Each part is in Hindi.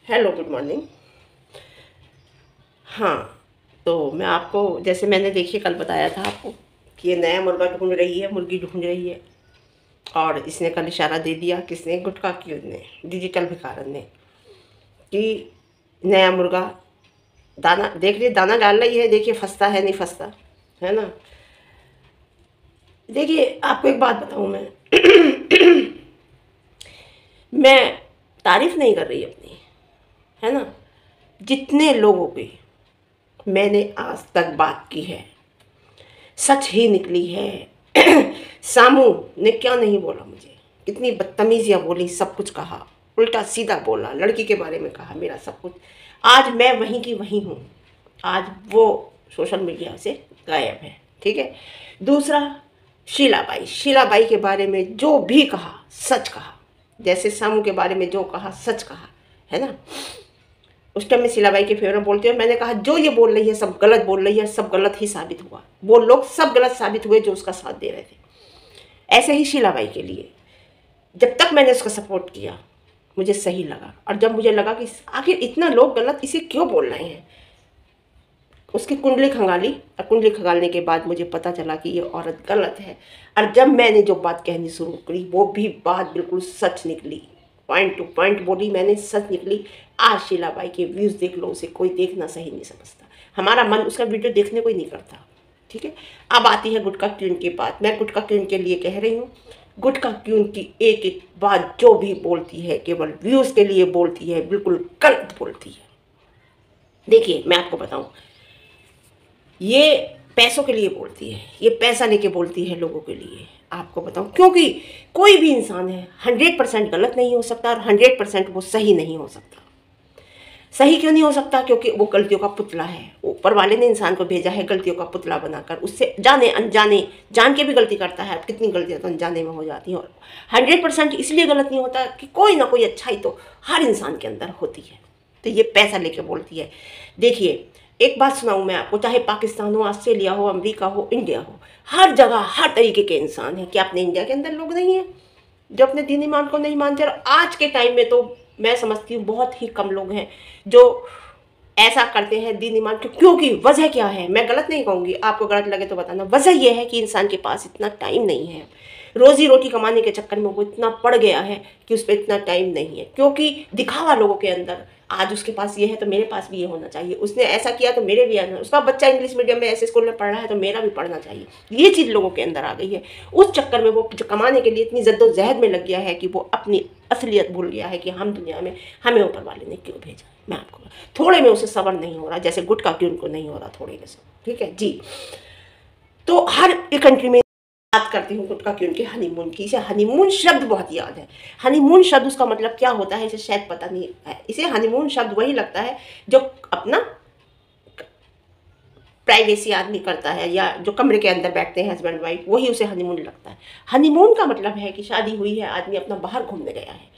Hello, good morning. हाँ, तो मैं आपको, जैसे मैंने देखिए कल बताया था आपको कि ये नया मुर्गा ढूंढ रही है, मुर्गी ढूंढ रही है। और इसने कल इशारा दे दिया, किसने? गुटखा क्यून ने, डिजिटल भिखारन ने, कि नया मुर्गा दाना देख लिए, दाना डाल रही है, देखिए फंसता है नहीं फंसता, है ना। देखिए आपको एक बात बताऊँ मैं तारीफ नहीं कर रही अपनी, है ना। जितने लोगों की मैंने आज तक बात की है, सच ही निकली है। सामू ने क्या नहीं बोला मुझे, कितनी बदतमीजियाँ बोली, सब कुछ कहा, उल्टा सीधा बोला, लड़की के बारे में कहा, मेरा सब कुछ। आज मैं वहीं की वहीं हूँ, आज वो सोशल मीडिया से गायब है, ठीक है। दूसरा, शीलाबाई के बारे में जो भी कहा सच कहा, जैसे सामू के बारे में जो कहा सच कहा, है ना। उस टाइम में शीलाबाई के फेवर में बोलती हूँ, मैंने कहा जो ये बोल रही है सब गलत बोल रही है, सब गलत ही साबित हुआ, वो लोग सब गलत साबित हुए जो उसका साथ दे रहे थे। ऐसे ही शीलाबाई के लिए जब तक मैंने उसका सपोर्ट किया मुझे सही लगा, और जब मुझे लगा कि आखिर इतना लोग गलत इसे क्यों बोल रहे हैं, उसकी कुंडली खंगाली, और कुंडली खंगालने के बाद मुझे पता चला कि ये औरत गलत है। और जब मैंने जो बात कहनी शुरू करी वो भी बात बिल्कुल सच निकली, पॉइंट टू पॉइंट बोली मैंने, सच निकली। आज शीलाबाई के व्यूज़ देख लो, उसे कोई देखना सही नहीं समझता, हमारा मन उसका वीडियो देखने को ही नहीं करता, ठीक है। अब आती है गुटखा क्यून की बात। मैं गुटखा क्यून के लिए कह रही हूँ, गुटखा क्यून की एक एक बात जो भी बोलती है केवल व्यूज़ के लिए बोलती है, बिल्कुल गलत बोलती है। देखिए मैं आपको बताऊँ, ये पैसों के लिए बोलती है, ये पैसा लेके बोलती है लोगों के लिए। आपको बताऊं, क्योंकि कोई भी इंसान है 100% गलत नहीं हो सकता और 100% वो सही नहीं हो सकता। सही क्यों नहीं हो सकता? क्योंकि वो गलतियों का पुतला है, ऊपर वाले ने इंसान को भेजा है गलतियों का पुतला बनाकर, उससे जाने अनजाने, जान के भी गलती करता है, कितनी गलतियां तो अनजाने में हो जाती हैं। और 100% इसलिए गलत नहीं होता कि कोई ना कोई अच्छाई तो हर इंसान के अंदर होती है। तो ये पैसा लेके बोलती है। देखिए एक बात सुनाऊं मैं आपको, चाहे पाकिस्तान हो, ऑस्ट्रेलिया हो, अमेरिका हो, इंडिया हो, हर जगह हर तरीके के इंसान हैं। क्या अपने इंडिया के अंदर लोग नहीं हैं जो अपने दीन ईमान को नहीं मानते? और आज के टाइम में तो मैं समझती हूँ बहुत ही कम लोग हैं जो ऐसा करते हैं दीन ईमान को। क्योंकि वजह क्या है, मैं गलत नहीं कहूँगी, आपको गलत लगे तो बताना। वजह यह है कि इंसान के पास इतना टाइम नहीं है, रोजी रोटी कमाने के चक्कर में वो इतना पड़ गया है कि उस पर इतना टाइम नहीं है। क्योंकि दिखावा लोगों के अंदर, आज उसके पास ये है तो मेरे पास भी ये होना चाहिए, उसने ऐसा किया तो मेरे भी आना, उसका बच्चा इंग्लिश मीडियम में ऐसे स्कूल में पढ़ रहा है तो मेरा भी पढ़ना चाहिए, ये चीज़ लोगों के अंदर आ गई है। उस चक्कर में वो कमाने के लिए इतनी जद्दोजहद में लग गया है कि वो अपनी असलियत भूल गया है कि हम दुनिया में, हमें ऊपर वाले ने क्यों भेजा। मैं आपको थोड़े में उसे सबर नहीं हो रहा, जैसे गुटखा क्यों उनको नहीं हो रहा थोड़े में सबर, ठीक है जी। तो हर एक कंट्री में बात करती हूँ गुटखा क्यों की, हनीमून की। इसे हनीमून शब्द बहुत याद है। हनीमून शब्द उसका मतलब क्या होता है इसे शायद पता नहीं है। इसे हनीमून शब्द वही लगता है जो अपना प्राइवेसी आदमी करता है, या जो कमरे के अंदर बैठते हैं हस्बैंड वाइफ, वही उसे हनीमून लगता है। हनीमून का मतलब है कि शादी हुई है, आदमी अपना बाहर घूमने गया है,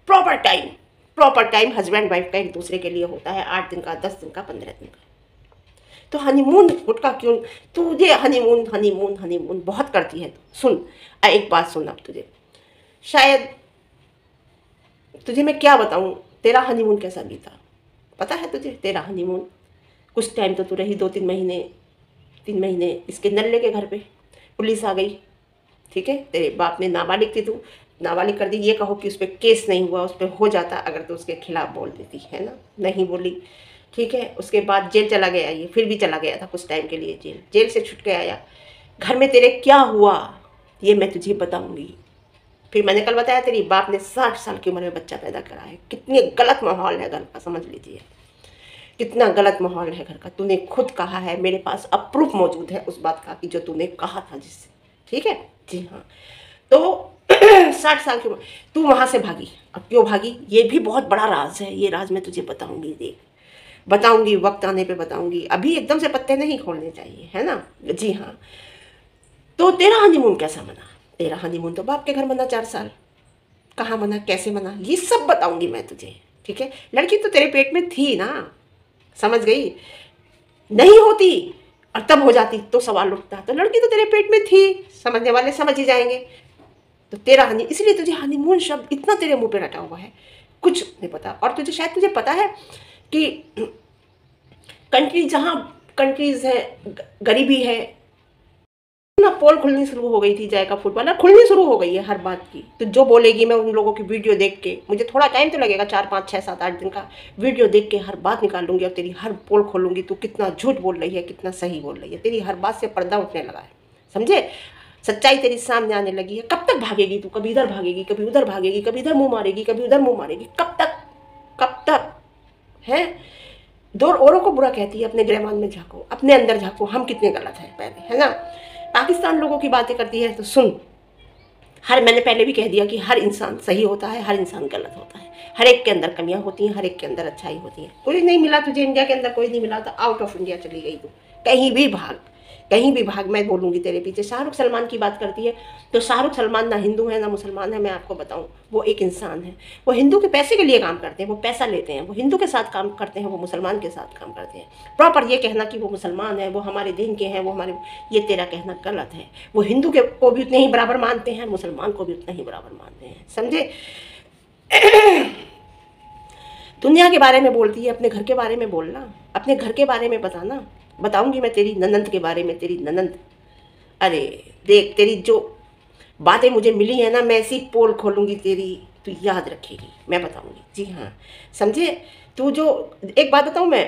प्रॉपर टाइम हस्बैंड वाइफ का एक दूसरे के लिए होता है, 8 दिन का, 10 दिन का, 15 दिन का। तो हनीमून गुटखा क्यों, तुझे हनीमून हनीमून हनीमून बहुत करती है। सुन एक बात सुन, अब तुझे शायद, तुझे मैं क्या बताऊं, तेरा हनीमून कैसा बीता पता है तुझे? तेरा हनीमून कुछ टाइम तो तू रही, 2-3 महीने, 3 महीने इसके नल्ले के घर पे, पुलिस आ गई, ठीक है। तेरे बाप ने, नाबालिग थी तू, नाबालिग कर दी। ये कहो कि उस पर केस नहीं हुआ, उस पर हो जाता अगर तो उसके खिलाफ बोल देती, है ना, नहीं बोली, ठीक है। उसके बाद जेल चला गया, ये फिर भी चला गया था कुछ टाइम के लिए जेल, जेल से छुट के आया। घर में तेरे क्या हुआ ये मैं तुझे बताऊंगी। फिर मैंने कल बताया तेरी बाप ने 60 साल की उम्र में बच्चा पैदा करा है। कितनी गलत माहौल है घर का, समझ लीजिए कितना गलत माहौल है घर का। तूने खुद कहा है, मेरे पास अब प्रूफ मौजूद है उस बात का कि जो तूने कहा था जिससे, ठीक है जी हाँ। तो 60 साल की उम्र तू वहाँ से भागी। अब क्यों भागी ये भी बहुत बड़ा राज है, ये राज मैं तुझे बताऊंगी, देख बताऊंगी, वक्त आने पे बताऊंगी, अभी एकदम से पत्ते नहीं खोलने चाहिए, है ना जी हाँ। तो तेरा हनीमून कैसा मना? तेरा हनीमून तो बाप के घर मना 4 साल, कहाँ मना, कैसे मना, ये सब बताऊंगी मैं तुझे, ठीक है। लड़की तो तेरे पेट में थी ना, समझ गई? नहीं होती और तब हो जाती तो सवाल उठता, तो लड़की तो तेरे पेट में थी, समझने वाले समझ ही जाएंगे। तो तेरा इसलिए तुझे हनीमून शब्द इतना तेरे मुंह पे रटा हुआ है। कुछ नहीं पता। और तुझे पता है कि कंट्रीज है, गरीबी है ना, पोल खुलनी शुरू हो गई थी, जायका फूड वाला खुलनी शुरू हो गई है हर बात की। तो जो बोलेगी, मैं उन लोगों की वीडियो देख के, मुझे थोड़ा टाइम तो लगेगा, 4 5 6 7 8 दिन का वीडियो देख के हर बात निकाल लूंगी और तेरी हर पोल खोलूंगी। तू कितना झूठ बोल रही है, कितना सही बोल रही है, तेरी हर बात से पर्दा उठने लगा है, समझे। सच्चाई तेरी सामने आने लगी है। कब तक भागेगी तू? कभी इधर भागेगी, कभी उधर भागेगी, कभी इधर मुंह मारेगी, कभी उधर मुंह मारेगी। कब तक, कब तक है? दो औरों को बुरा कहती है, अपने गिरहमान में झांको, अपने अंदर झांको, हम कितने गलत हैं पहले, है ना। पाकिस्तान लोगों की बातें करती है तो सुन, मैंने पहले भी कह दिया कि हर इंसान सही होता है, हर इंसान गलत होता है, हर एक के अंदर कमियां होती हैं, हर एक के अंदर अच्छाई होती है। कोई नहीं मिला तुझे इंडिया के अंदर, कोई नहीं मिला तो आउट ऑफ इंडिया चली गई तू, कहीं भी भाग, कहीं भी भाग, मैं बोलूँगी तेरे पीछे। शाहरुख सलमान की बात करती है तो शाहरुख सलमान ना हिंदू है ना मुसलमान है, मैं आपको बताऊँ, वो एक इंसान है। वो हिंदू के पैसे के लिए काम करते हैं, वो पैसा लेते हैं, वो हिंदू के साथ काम करते हैं, वो मुसलमान के साथ काम करते हैं। प्रॉपर ये कहना कि वो मुसलमान है, वो हमारे दिन के हैं, वो हमारे, ये तेरा कहना गलत है। वो हिंदू के को भी उतने ही बराबर मानते हैं, मुसलमान को भी उतना ही बराबर मानते हैं, समझे। दुनिया के बारे में बोलती है, अपने घर के बारे में बोलना, अपने घर के बारे में बताना। बताऊंगी मैं तेरी ननंद के बारे में, तेरी ननंद, अरे देख, तेरी जो बातें मुझे मिली है ना, मैं ऐसी पोल खोलूंगी तेरी, तू याद रखेगी, मैं बताऊंगी। जी हाँ, समझे। तू जो, एक बात बताऊं मैं,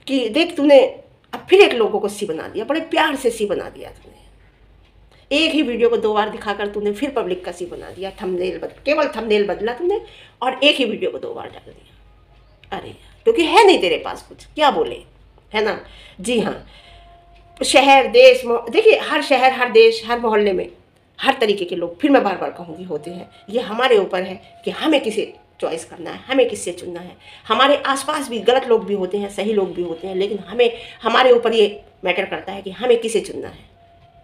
कि देख तूने अब फिर एक लोगों को सी बना दिया, बड़े प्यार से सी बना दिया तूने। एक ही वीडियो को 2 बार दिखाकर तूने फिर पब्लिक का सी बना दिया, केवल थंबनेल बदला तूने और एक ही वीडियो को 2 बार डाल दिया। अरे क्योंकि है नहीं तेरे पास कुछ, क्या बोले, है ना। जी हाँ, शहर देश, देखिए हर शहर, हर देश, हर मोहल्ले में हर तरीके के लोग, फिर मैं बार बार कहूँगी, होते हैं। ये हमारे ऊपर है कि हमें किसे चॉइस करना है, हमें किससे चुनना है। हमारे आसपास भी गलत लोग भी होते हैं, सही लोग भी होते हैं, लेकिन हमारे ऊपर ये मैटर करता है कि हमें किसे चुनना है,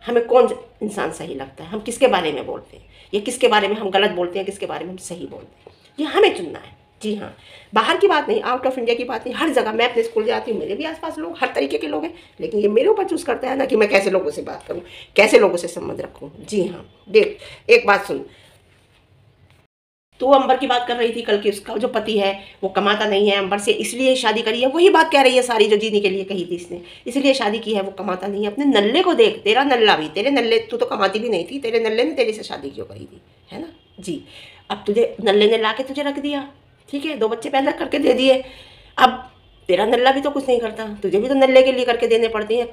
हमें कौन इंसान सही लगता है, हम किसके बारे में बोलते हैं, या किसके बारे में हम गलत बोलते हैं, किसके बारे में हम सही बोलते हैं, ये हमें चुनना है। जी हाँ, बाहर की बात नहीं, आउट ऑफ इंडिया की बात नहीं, हर जगह। मैं अपने स्कूल जाती हूँ, मेरे भी आसपास लोग हर तरीके के लोग हैं, लेकिन ये मेरे ऊपर चूज़ करता है ना कि मैं कैसे लोगों से बात करूँ, कैसे लोगों से संबंध रखूँ। जी हाँ, देख एक बात सुन, तू अंबर की बात कर रही थी कल की, उसका जो पति है वो कमाता नहीं है, अंबर से इसलिए शादी करी है, वही बात कह रही है सारी जो जीने के लिए कही थी इसने, इसलिए शादी की है, वो कमाता नहीं है। अपने नल्ले को देख, तेरा नल्ला भी, तेरे नल्ले, तू तो कमाती भी नहीं थी, तेरे नल्ले ने तेरे से शादी क्यों करी थी, है ना। जी, अब तुझे नल्ले ने ला के तुझे रख दिया, ठीक है, 2 बच्चे पैदा करके दे दिए। अब तेरा नल्ला भी तो कुछ नहीं करता, तुझे भी तो नल्ले के लिए करके देने पड़ते हैं,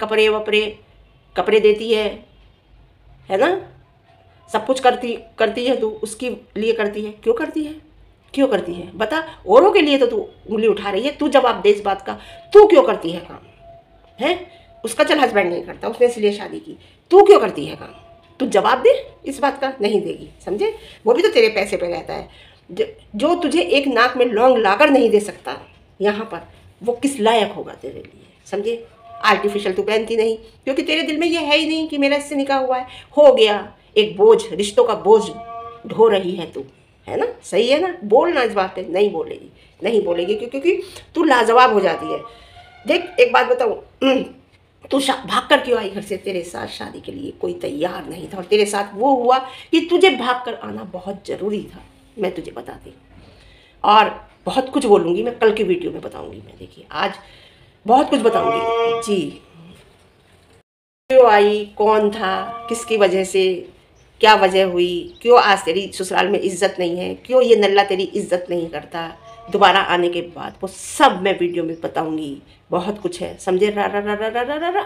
कपड़े देती है ना, सब कुछ करती है तू, उसके लिए करती है। क्यों करती है बता। औरों के लिए तो तू उंगली उठा रही है, तू जवाब दे इस बात का, तू क्यों करती है काम, है। उसका चल हस्बैंड नहीं करता, उसने इसलिए शादी की, तू क्यों करती है काम, तू जवाब दे इस बात का। नहीं देगी, समझे। वो भी तो तेरे पैसे पे रहता है, जो तुझे एक नाक में लौंग लाकर नहीं दे सकता यहाँ पर, वो किस लायक होगा तेरे लिए, समझे। आर्टिफिशियल तू पहनती नहीं, क्योंकि तेरे दिल में ये है ही नहीं कि मेरा इससे निकाह हुआ है, हो गया। एक बोझ, रिश्तों का बोझ ढो रही है तू, है ना, सही है ना। बोलना इस बात पे, नहीं बोलेगी क्योंकि तू लाजवाब हो जाती है। देख एक बात बताऊँ, तू भाग कर क्यों आई घर से, तेरे साथ शादी के लिए कोई तैयार नहीं था, और तेरे साथ वो हुआ कि तुझे भाग कर आना बहुत ज़रूरी था, मैं तुझे बताती। और बहुत कुछ बोलूँगी मैं, कल की वीडियो में बताऊँगी मैं, देखिए आज बहुत कुछ बताऊँगी। जी, क्यों आई, कौन था, किसकी वजह से, क्या वजह हुई, क्यों आज तेरी ससुराल में इज्जत नहीं है, क्यों ये नल्ला तेरी इज्जत नहीं करता दोबारा आने के बाद, वो सब मैं वीडियो में बताऊंगी। बहुत कुछ है, समझे। रा रा रा रा रा रा रा,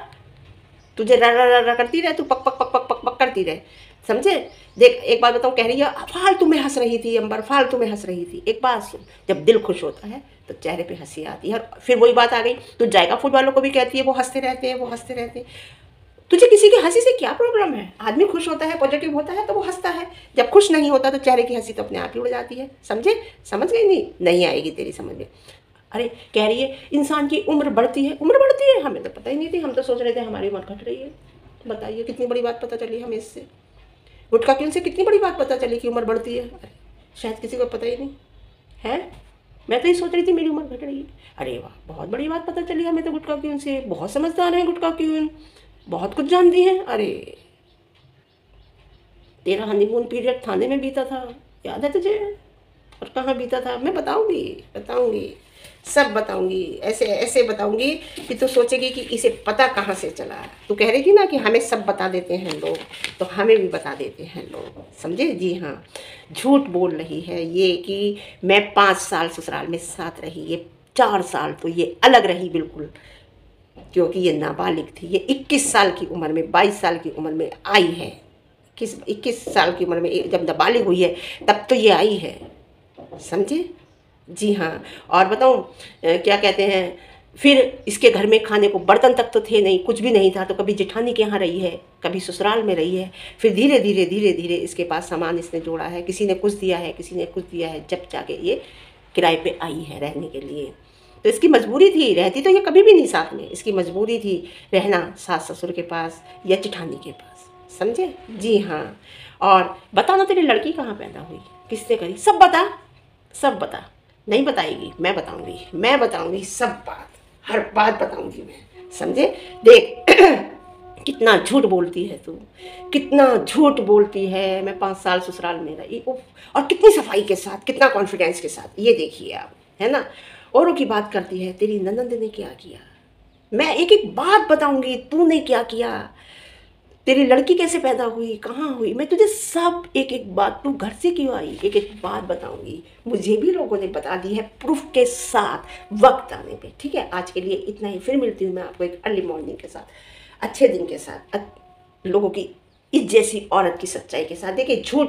तुझे रा रा रा रा करती रहे, तू पक पक पक पक पक पक करती रहे, समझे। देख एक बात बताऊँ, कह रही है फालतू में हंस रही थी अंबर, फालतू में हंस रही थी। एक बात सुन, जब दिल खुश होता है तो चेहरे पे हंसी आती है। और फिर वही बात आ गई, तो जायका फूड वालों को भी कहती है वो हंसते रहते हैं। तुझे किसी की हंसी से क्या प्रॉब्लम है। आदमी खुश होता है, पॉजिटिव होता है तो वो हंसता है, जब खुश नहीं होता तो चेहरे की हंसी तो अपने आप ही उड़ जाती है, समझे। समझ गई। नहीं आएगी तेरी समझ में। अरे कह रही है इंसान की उम्र बढ़ती है, हमें तो पता ही नहीं थी, हम तो सोच रहे थे हमारी उम्र घट रही है। बताइए कितनी बड़ी बात पता चली हमें इससे, गुटखा क्यों से कितनी बड़ी बात पता चली कि उम्र बढ़ती है। अरे शायद किसी को पता ही नहीं है, मैं तो ये सोच रही थी मेरी उम्र घट रही है। अरे वाह, बहुत बड़ी बात पता चली हमें तो गुटखा क्यों से, बहुत समझदार है गुटखा क्यों, बहुत कुछ जानती हैं। अरे तेरा हनीमून पीरियड थाने में बीता था, याद है तुझे, और कहाँ बीता था, मैं बताऊंगी बताऊंगी, सब बताऊंगी, ऐसे ऐसे बताऊंगी कि तू सोचेगी कि इसे पता कहाँ से चला। तू कह रही थी ना कि हमें सब बता देते हैं लोग, तो हमें भी बता देते हैं लोग, समझे। जी हाँ, झूठ बोल रही है ये कि मैं 5 साल ससुराल में साथ रही, ये 4 साल तो ये अलग रही बिल्कुल, क्योंकि ये नाबालिग थी। ये 21 साल की उम्र में, 22 साल की उम्र में आई है, 21 साल की उम्र में जब नाबालिग हुई है तब तो ये आई है, समझे। जी हाँ, और बताऊँ क्या कहते हैं, फिर इसके घर में खाने को बर्तन तक तो थे नहीं, कुछ भी नहीं था, तो कभी जेठानी के यहाँ रही है, कभी ससुराल में रही है। फिर धीरे धीरे धीरे धीरे इसके पास सामान इसने जोड़ा है, किसी ने कुछ दिया है, किसी ने कुछ दिया है, जब जाके ये किराए पे आई है रहने के लिए। तो इसकी मजबूरी थी, रहती तो ये कभी भी नहीं साथ में, इसकी मजबूरी थी रहना सास ससुर के पास या जेठानी के पास, समझे। जी हाँ, और बता ना तेरी लड़की कहाँ पैदा हुई, किससे करी, सब बता, सब बता। नहीं बताएगी, मैं बताऊंगी, मैं बताऊंगी सब बात, हर बात बताऊंगी मैं, समझे। देख कितना झूठ बोलती है तू, कितना झूठ बोलती है। मैं 5 साल ससुराल में रही, उफ, और कितनी सफाई के साथ, कितना कॉन्फिडेंस के साथ, ये देखिए आप, है ना। औरों की बात करती है, तेरी ननद ने क्या किया, मैं एक एक बात बताऊंगी, तूने क्या किया, तेरी लड़की कैसे पैदा हुई, कहाँ हुई, मैं तुझे सब एक एक बात, तू घर से क्यों आई, एक एक बात बताऊंगी। मुझे भी लोगों ने बता दी है प्रूफ के साथ, वक्त आने पे। ठीक है, आज के लिए इतना ही, फिर मिलती हूँ मैं आपको एक अर्ली मॉर्निंग के साथ, अच्छे दिन के साथ, लोगों की इस जैसी औरत की सच्चाई के साथ। देखिए, झूठ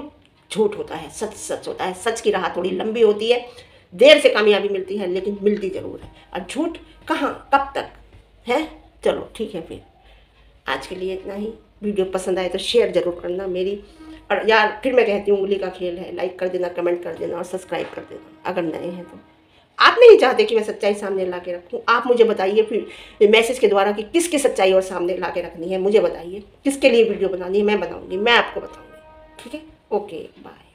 झूठ होता है, सच सच होता है, सच की राह थोड़ी लंबी होती है, देर से कामयाबी मिलती है, लेकिन मिलती ज़रूर है। और झूठ कहाँ, कब तक है। चलो ठीक है, फिर आज के लिए इतना ही। वीडियो पसंद आए तो शेयर ज़रूर करना मेरी, और यार फिर मैं कहती हूँ, उंगली का खेल है, लाइक कर देना, कमेंट कर देना और सब्सक्राइब कर देना अगर नए हैं तो। आप नहीं चाहते कि मैं सच्चाई सामने ला के रखूँ, आप मुझे बताइए फिर मैसेज के द्वारा कि किसकी सच्चाई और सामने ला के रखनी है, मुझे बताइए किसके लिए वीडियो बनानी है, मैं बनाऊँगी, मैं आपको बताऊँगी। ठीक है, ओके बाय।